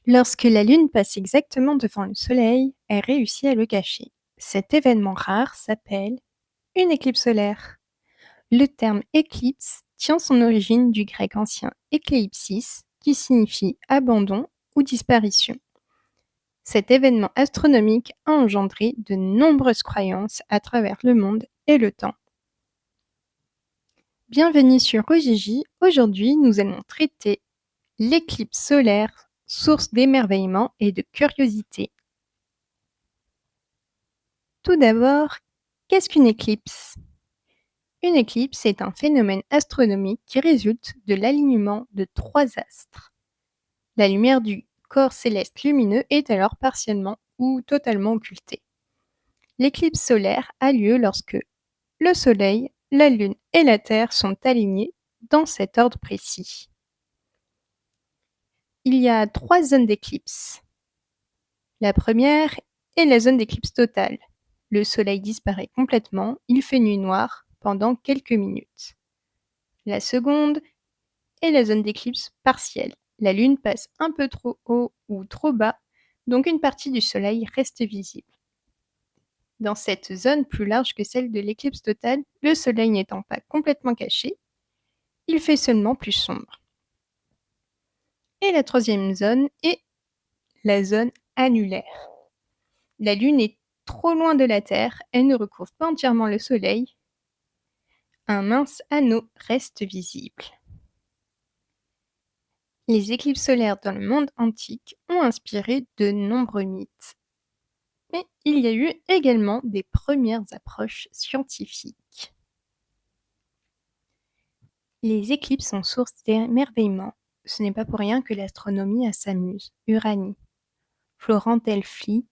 Lorsque la Lune passe exactement devant le Soleil, elle réussit à le cacher. Cet événement rare s'appelle une éclipse solaire. Le terme éclipse tient son origine du grec ancien écleipsis, qui signifie abandon ou disparition. Cet événement astronomique a engendré de nombreuses croyances à travers le monde et le temps. Bienvenue sur OGJ, aujourd'hui nous allons traiter l'éclipse solaire, source d'émerveillement et de curiosité. Tout d'abord, qu'est-ce qu'une éclipse? Une éclipse est un phénomène astronomique qui résulte de l'alignement de trois astres. La lumière du corps céleste lumineux est alors partiellement ou totalement occultée. L'éclipse solaire a lieu lorsque le Soleil, la Lune et la Terre sont alignés dans cet ordre précis. Il y a trois zones d'éclipse. La première est la zone d'éclipse totale. Le Soleil disparaît complètement, il fait nuit noire pendant quelques minutes. La seconde est la zone d'éclipse partielle. La Lune passe un peu trop haut ou trop bas, donc une partie du Soleil reste visible. Dans cette zone plus large que celle de l'éclipse totale, le Soleil n'étant pas complètement caché, il fait seulement plus sombre. Et la troisième zone est la zone annulaire. La Lune est trop loin de la Terre, elle ne recouvre pas entièrement le Soleil. Un mince anneau reste visible. Les éclipses solaires dans le monde antique ont inspiré de nombreux mythes. Mais il y a eu également des premières approches scientifiques. Les éclipses sont source d'émerveillement. Ce n'est pas pour rien que l'astronomie sa muse, Uranie. Florent Delfly,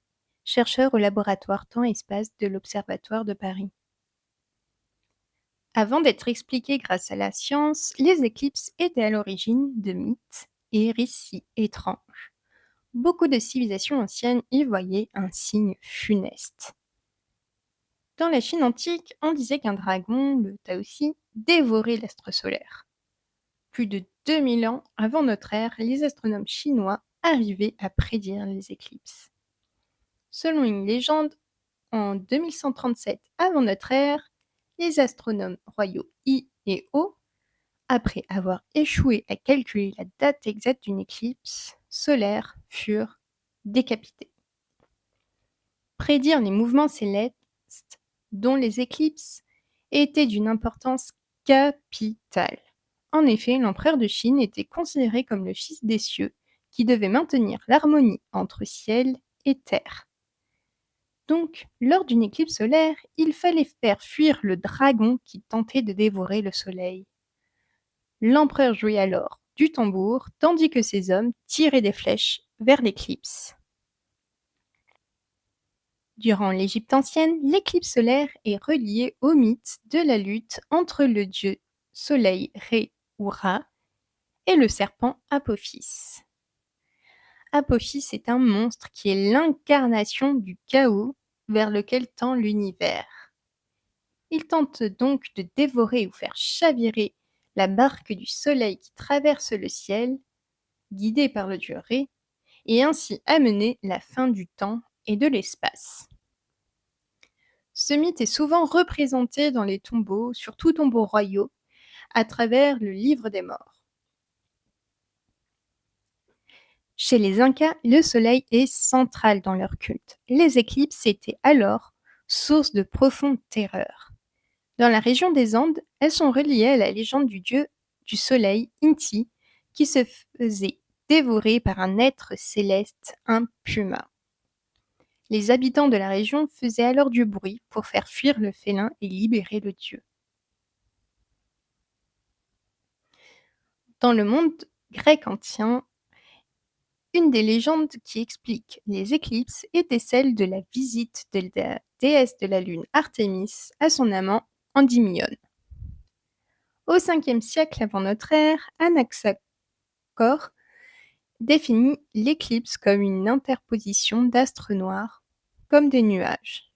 chercheur au laboratoire Temps-Espace de l'Observatoire de Paris. Avant d'être expliquées grâce à la science, les éclipses étaient à l'origine de mythes et récits étranges. Beaucoup de civilisations anciennes y voyaient un signe funeste. Dans la Chine antique, on disait qu'un dragon, le Taoxi, dévorait l'astre solaire. Plus de 2000 ans avant notre ère, les astronomes chinois arrivaient à prédire les éclipses. Selon une légende, en 2137 avant notre ère, les astronomes royaux Yi et O, après avoir échoué à calculer la date exacte d'une éclipse solaire, furent décapités. Prédire les mouvements célestes, dont les éclipses, était d'une importance capitale. En effet, l'empereur de Chine était considéré comme le fils des cieux, qui devait maintenir l'harmonie entre ciel et terre. Donc, lors d'une éclipse solaire, il fallait faire fuir le dragon qui tentait de dévorer le soleil. L'empereur jouait alors du tambour, tandis que ses hommes tiraient des flèches vers l'éclipse. Durant l'Égypte ancienne, l'éclipse solaire est reliée au mythe de la lutte entre le dieu soleil Ré ou Ra et le serpent Apophis. Apophis est un monstre qui est l'incarnation du chaos vers lequel tend l'univers. Il tente donc de dévorer ou faire chavirer la barque du soleil qui traverse le ciel, guidé par le dieu Ré, et ainsi amener la fin du temps et de l'espace. Ce mythe est souvent représenté dans les tombeaux, surtout tombeaux royaux, à travers le livre des morts. Chez les Incas, le soleil est central dans leur culte. Les éclipses étaient alors source de profonde terreur. Dans la région des Andes, elles sont reliées à la légende du dieu du soleil, Inti, qui se faisait dévorer par un être céleste, un puma. Les habitants de la région faisaient alors du bruit pour faire fuir le félin et libérer le dieu. Dans le monde grec ancien, une des légendes qui explique les éclipses était celle de la visite de la déesse de la lune Artémis à son amant Endymion. Au 5e siècle avant notre ère, Anaxagore définit l'éclipse comme une interposition d'astres noirs, comme des nuages.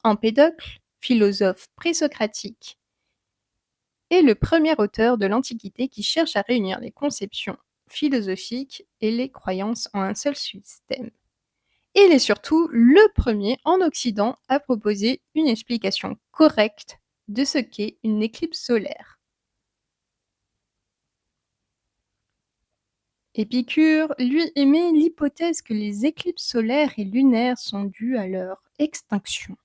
Empédocle, philosophe présocratique, est le premier auteur de l'Antiquité qui cherche à réunir les conceptions philosophiques et les croyances en un seul système. Et il est surtout le premier en Occident à proposer une explication correcte de ce qu'est une éclipse solaire. Épicure, lui, émet l'hypothèse que les éclipses solaires et lunaires sont dues à leur extinction.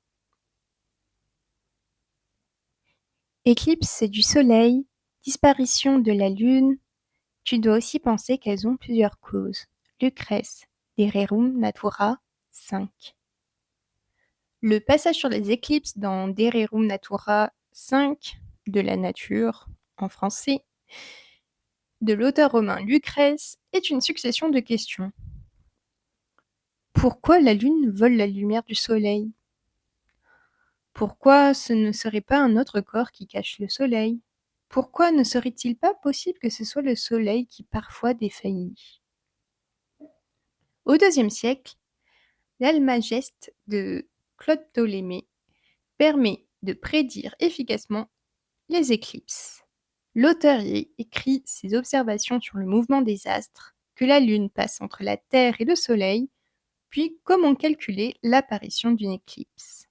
Éclipse, c'est du soleil, disparition de la lune. Tu dois aussi penser qu'elles ont plusieurs causes. Lucrèce, De Rerum Natura 5. Le passage sur les éclipses dans De Rerum Natura 5, de la nature, en français, de l'auteur romain Lucrèce, est une succession de questions. Pourquoi la lune vole la lumière du soleil? Pourquoi ce ne serait pas un autre corps qui cache le soleil? Pourquoi ne serait-il pas possible que ce soit le soleil qui parfois défaillit? Au IIe siècle, l'Almageste de Claude Ptolémée permet de prédire efficacement les éclipses. L'auteur y écrit ses observations sur le mouvement des astres, que la Lune passe entre la Terre et le Soleil, puis comment calculer l'apparition d'une éclipse.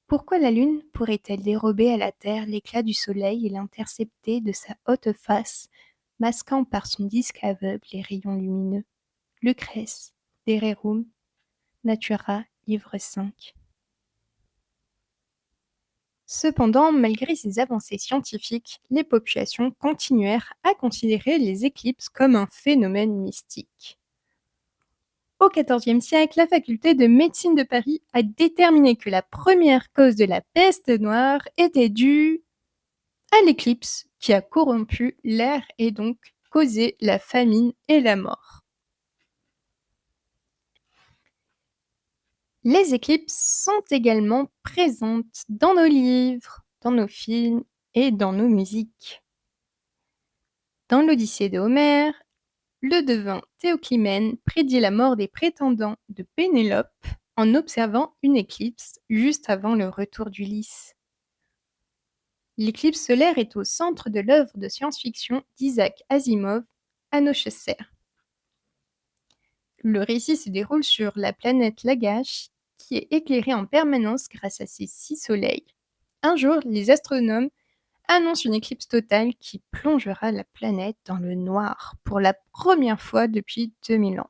Pourquoi la Lune pourrait-elle dérober à la Terre l'éclat du Soleil et l'intercepter de sa haute face, masquant par son disque aveugle les rayons lumineux? Lucrèce, De Rerum Natura, livre 5. Cependant, malgré ces avancées scientifiques, les populations continuèrent à considérer les éclipses comme un phénomène mystique. Au XIVe siècle, la faculté de médecine de Paris a déterminé que la première cause de la peste noire était due à l'éclipse qui a corrompu l'air et donc causé la famine et la mort. Les éclipses sont également présentes dans nos livres, dans nos films et dans nos musiques. Dans l'Odyssée de Homère, le devin Théoclymène prédit la mort des prétendants de Pénélope en observant une éclipse juste avant le retour d'Ulysse. L'éclipse solaire est au centre de l'œuvre de science-fiction d'Isaac Asimov, Anocheser. Le récit se déroule sur la planète Lagash, qui est éclairée en permanence grâce à ses 6 soleils. Un jour, les astronomes annoncent une éclipse totale qui plongera la planète dans le noir pour la première fois depuis 2000 ans.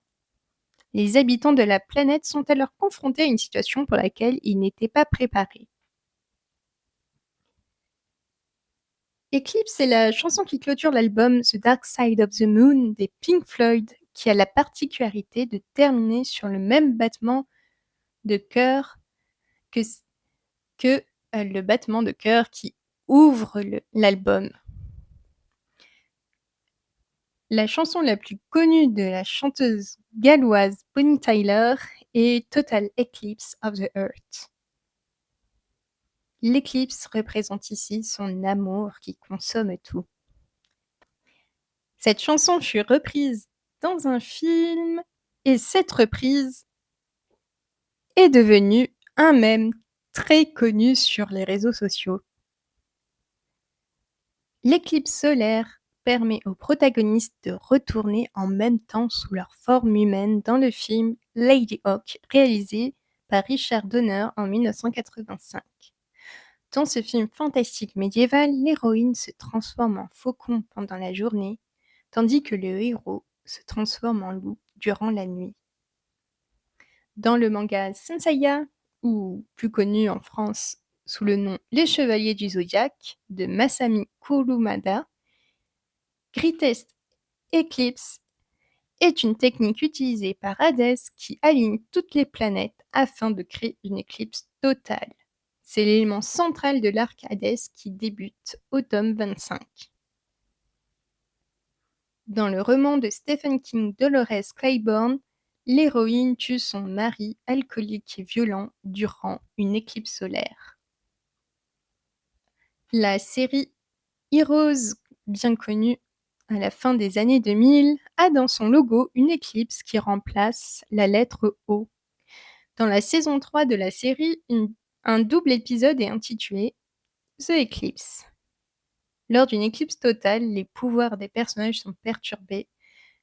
Les habitants de la planète sont alors confrontés à une situation pour laquelle ils n'étaient pas préparés. Eclipse est la chanson qui clôture l'album The Dark Side of the Moon des Pink Floyd, qui a la particularité de terminer sur le même battement de cœur que le battement de cœur qui ouvre l'album. La chanson la plus connue de la chanteuse galloise Bonnie Tyler est Total Eclipse of the Earth. L'éclipse représente ici son amour qui consomme tout. Cette chanson fut reprise dans un film et cette reprise est devenue un mème très connu sur les réseaux sociaux. L'éclipse solaire permet aux protagonistes de retourner en même temps sous leur forme humaine dans le film Lady Hawk, réalisé par Richard Donner en 1985. Dans ce film fantastique médiéval, l'héroïne se transforme en faucon pendant la journée, tandis que le héros se transforme en loup durant la nuit. Dans le manga Saint-Seiya, ou plus connu en France sous le nom Les Chevaliers du Zodiaque de Masami Kurumada, Greatest Eclipse est une technique utilisée par Hadès qui aligne toutes les planètes afin de créer une éclipse totale. C'est l'élément central de l'arc Hadès qui débute au tome 25. Dans le roman de Stephen King Dolores Claiborne, l'héroïne tue son mari alcoolique et violent durant une éclipse solaire. La série Heroes, bien connue à la fin des années 2000, a dans son logo une éclipse qui remplace la lettre O. Dans la saison 3 de la série, un double épisode est intitulé The Eclipse. Lors d'une éclipse totale, les pouvoirs des personnages sont perturbés,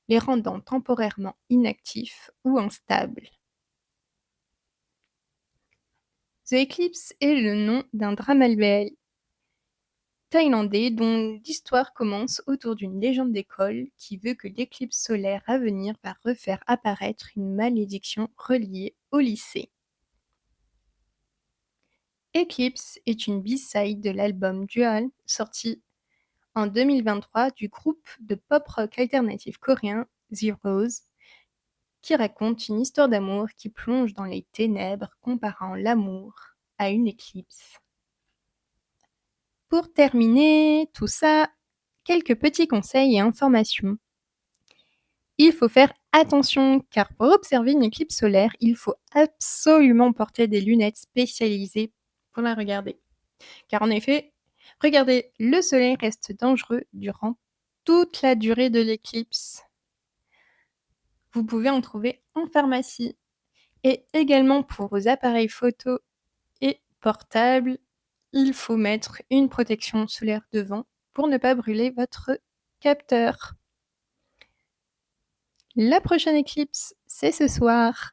les rendant temporairement inactifs ou instables. The Eclipse est le nom d'un drame thaïlandais dont l'histoire commence autour d'une légende d'école qui veut que l'éclipse solaire à venir va refaire apparaître une malédiction reliée au lycée. Eclipse est une B-side de l'album Dual sorti en 2023 du groupe de pop-rock alternatif coréen Zeros, qui raconte une histoire d'amour qui plonge dans les ténèbres comparant l'amour à une éclipse. Pour terminer tout ça, quelques petits conseils et informations. Il faut faire attention car pour observer une éclipse solaire, il faut absolument porter des lunettes spécialisées pour la regarder. Car en effet, regardez, le soleil reste dangereux durant toute la durée de l'éclipse. Vous pouvez en trouver en pharmacie. Et également pour vos appareils photo et portables, il faut mettre une protection solaire devant pour ne pas brûler votre capteur. La prochaine éclipse, c'est ce soir.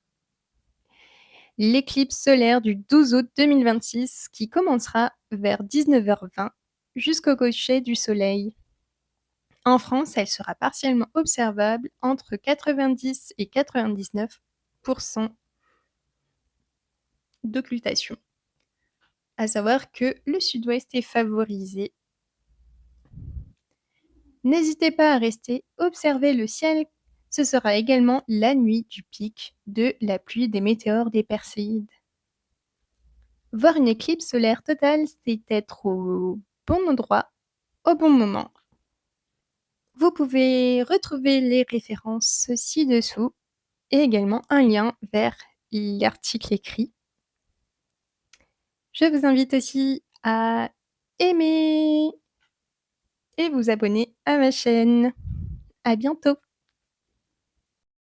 L'éclipse solaire du 12 août 2026 qui commencera vers 19h20 jusqu'au coucher du soleil. En France, elle sera partiellement observable entre 90 et 99% d'occultation. À savoir que le sud-ouest est favorisé. N'hésitez pas à rester observer le ciel. Ce sera également la nuit du pic de la pluie des météores des Perséides. Voir une éclipse solaire totale, c'est être au bon endroit, au bon moment. Vous pouvez retrouver les références ci-dessous et également un lien vers l'article écrit. Je vous invite aussi à aimer et vous abonner à ma chaîne. À bientôt!